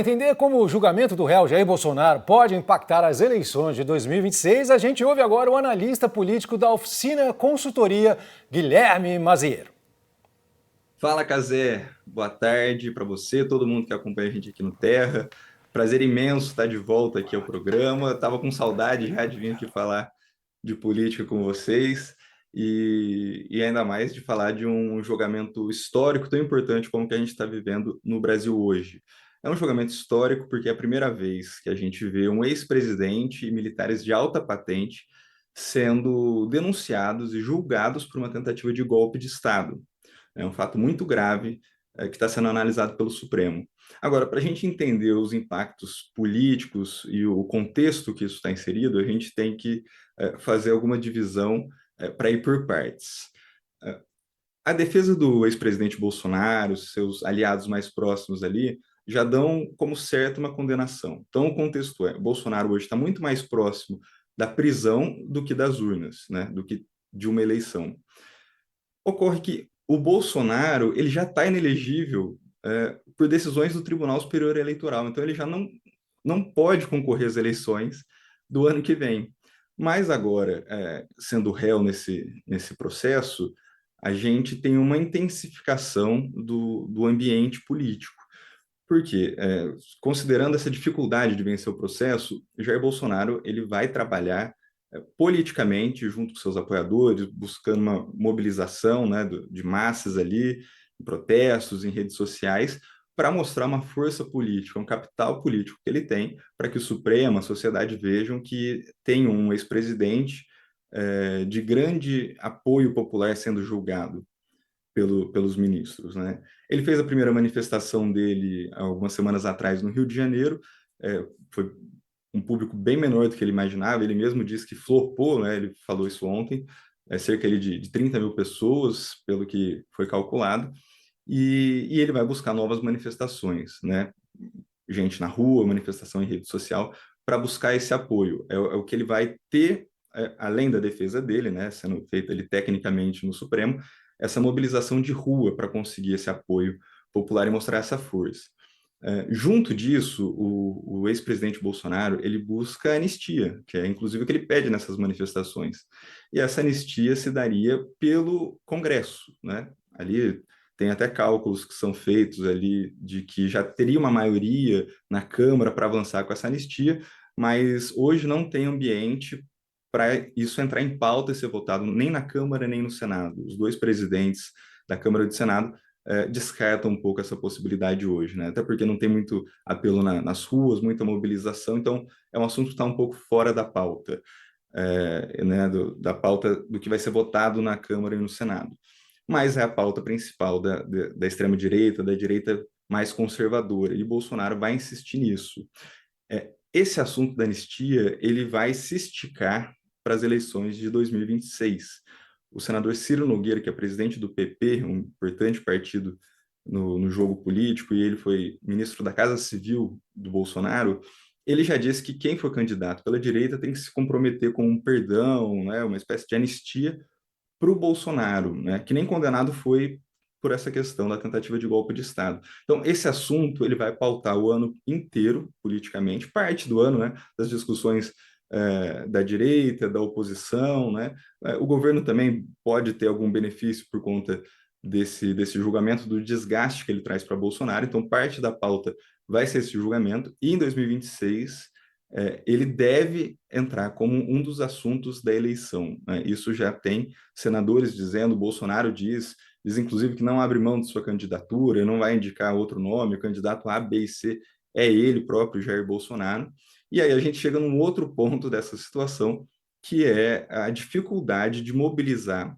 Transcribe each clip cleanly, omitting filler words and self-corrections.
Entender como o julgamento do réu Jair Bolsonaro pode impactar as eleições de 2026, a gente ouve agora o analista político da Oficina Consultoria, Guilherme Mazieiro. Fala, Cazé. Boa tarde para você, todo mundo que acompanha a gente aqui no Terra. Prazer imenso estar de volta aqui ao programa. Estava com saudade já de vir aqui falar de política com vocês e ainda mais de falar de um julgamento histórico tão importante como o que a gente está vivendo no Brasil hoje. É um julgamento histórico porque é a primeira vez que a gente vê um ex-presidente e militares de alta patente sendo denunciados e julgados por uma tentativa de golpe de Estado. É um fato muito grave que está sendo analisado pelo Supremo. Agora, para a gente entender os impactos políticos e o contexto que isso está inserido, a gente tem que fazer alguma divisão para ir por partes. A defesa do ex-presidente Bolsonaro, seus aliados mais próximos ali, já dão como certo uma condenação. Então, o contexto é: Bolsonaro hoje está muito mais próximo da prisão do que das urnas, né? Do que de uma eleição. Ocorre que o Bolsonaro ele já está inelegível por decisões do Tribunal Superior Eleitoral, então ele já não pode concorrer às eleições do ano que vem. Mas agora, sendo réu nesse processo, a gente tem uma intensificação do ambiente político. Por quê? Considerando essa dificuldade de vencer o processo, Jair Bolsonaro ele vai trabalhar politicamente junto com seus apoiadores, buscando uma mobilização, né, de massas ali, em protestos, em redes sociais, para mostrar uma força política, um capital político que ele tem, para que o Supremo, a sociedade vejam que tem um ex-presidente de grande apoio popular sendo julgado pelos ministros, né? Ele fez a primeira manifestação dele algumas semanas atrás no Rio de Janeiro, foi um público bem menor do que ele imaginava, ele mesmo disse que flopou, né? Ele falou isso ontem, cerca ali de 30 mil pessoas, pelo que foi calculado, e ele vai buscar novas manifestações, né? Gente na rua, manifestação em rede social, para buscar esse apoio. É o que ele vai ter, além da defesa dele, né? Sendo feita ali tecnicamente no Supremo, essa mobilização de rua para conseguir esse apoio popular e mostrar essa força. Junto disso, o ex-presidente Bolsonaro ele busca anistia, que é inclusive o que ele pede nessas manifestações. E essa anistia se daria pelo Congresso, né? Ali tem até cálculos que são feitos ali de que já teria uma maioria na Câmara para avançar com essa anistia, mas hoje não tem ambiente para isso entrar em pauta e ser votado nem na Câmara nem no Senado. Os dois presidentes da Câmara e do Senado descarta um pouco essa possibilidade hoje, né? Até porque não tem muito apelo nas ruas, muita mobilização, então é um assunto que está um pouco fora da pauta, né? Da pauta do que vai ser votado na Câmara e no Senado. Mas é a pauta principal da extrema-direita, da direita mais conservadora, e Bolsonaro vai insistir nisso. Esse assunto da anistia, ele vai se esticar para as eleições de 2026. O senador Ciro Nogueira, que é presidente do PP, um importante partido no jogo político, e ele foi ministro da Casa Civil do Bolsonaro, ele já disse que quem for candidato pela direita tem que se comprometer com um perdão, né, uma espécie de anistia para o Bolsonaro, né, que nem condenado foi por essa questão da tentativa de golpe de Estado. Então, esse assunto ele vai pautar o ano inteiro, politicamente, parte do ano, né, das discussões da direita, da oposição, né? O governo também pode ter algum benefício por conta desse julgamento, do desgaste que ele traz para Bolsonaro. Então, parte da pauta vai ser esse julgamento, e em 2026 ele deve entrar como um dos assuntos da eleição, né? Isso já tem senadores dizendo, Bolsonaro diz inclusive que não abre mão de sua candidatura, não vai indicar outro nome, o candidato A, B e C é ele próprio, Jair Bolsonaro. E aí a gente chega num outro ponto dessa situação, que é a dificuldade de mobilizar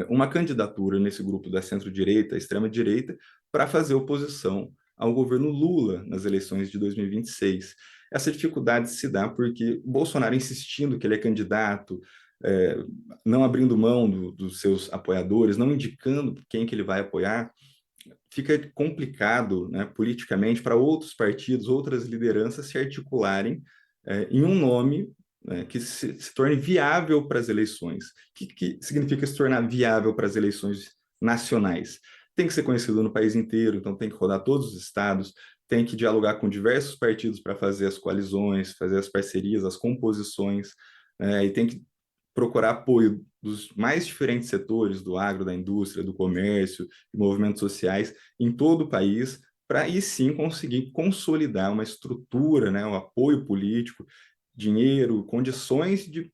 uma candidatura nesse grupo da centro-direita, extrema-direita, para fazer oposição ao governo Lula nas eleições de 2026. Essa dificuldade se dá porque Bolsonaro insistindo que ele é candidato, é, não abrindo mão dos seus apoiadores, não indicando quem que ele vai apoiar, fica complicado, né, politicamente para outros partidos, outras lideranças se articularem em um nome, né, que se torne viável para as eleições. O que significa se tornar viável para as eleições nacionais? Tem que ser conhecido no país inteiro, então tem que rodar todos os estados, tem que dialogar com diversos partidos para fazer as coalizões, fazer as parcerias, as composições, e tem que procurar apoio dos mais diferentes setores, do agro, da indústria, do comércio, de movimentos sociais em todo o país, para aí sim conseguir consolidar uma estrutura, né, um apoio político, dinheiro, condições de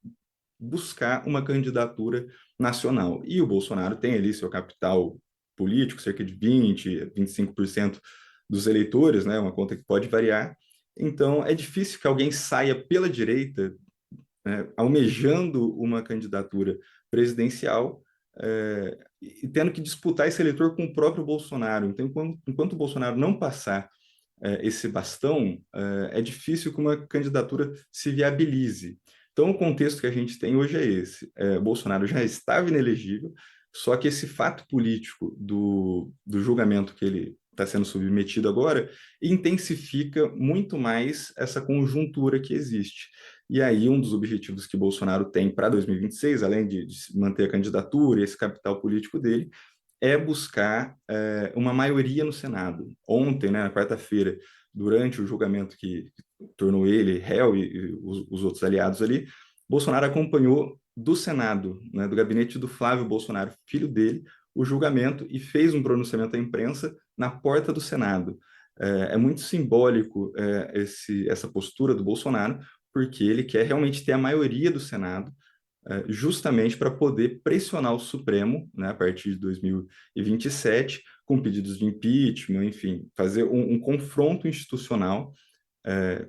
buscar uma candidatura nacional. E o Bolsonaro tem ali seu capital político, cerca de 25% dos eleitores, né, uma conta que pode variar. Então, é difícil que alguém saia pela direita, né, almejando uma candidatura presidencial, e tendo que disputar esse eleitor com o próprio Bolsonaro. Então, enquanto o Bolsonaro não passar esse bastão, é difícil que uma candidatura se viabilize. Então, o contexto que a gente tem hoje é esse. Bolsonaro já estava inelegível, só que esse fato político do julgamento que ele está sendo submetido agora intensifica muito mais essa conjuntura que existe. E aí, um dos objetivos que Bolsonaro tem para 2026, além de manter a candidatura e esse capital político dele, é buscar uma maioria no Senado. Ontem, né, na quarta-feira, durante o julgamento que tornou ele réu e os outros aliados ali, Bolsonaro acompanhou do Senado, né, do gabinete do Flávio Bolsonaro, filho dele, o julgamento e fez um pronunciamento à imprensa na porta do Senado. É muito simbólico essa postura do Bolsonaro, porque ele quer realmente ter a maioria do Senado, justamente para poder pressionar o Supremo, né, a partir de 2027, com pedidos de impeachment, enfim, fazer um confronto institucional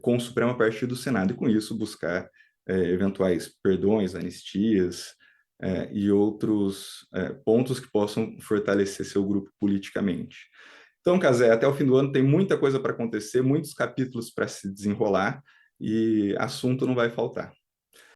com o Supremo a partir do Senado, e com isso buscar eventuais perdões, anistias e outros pontos que possam fortalecer seu grupo politicamente. Então, Cazé, até o fim do ano tem muita coisa para acontecer, muitos capítulos para se desenrolar, e assunto não vai faltar.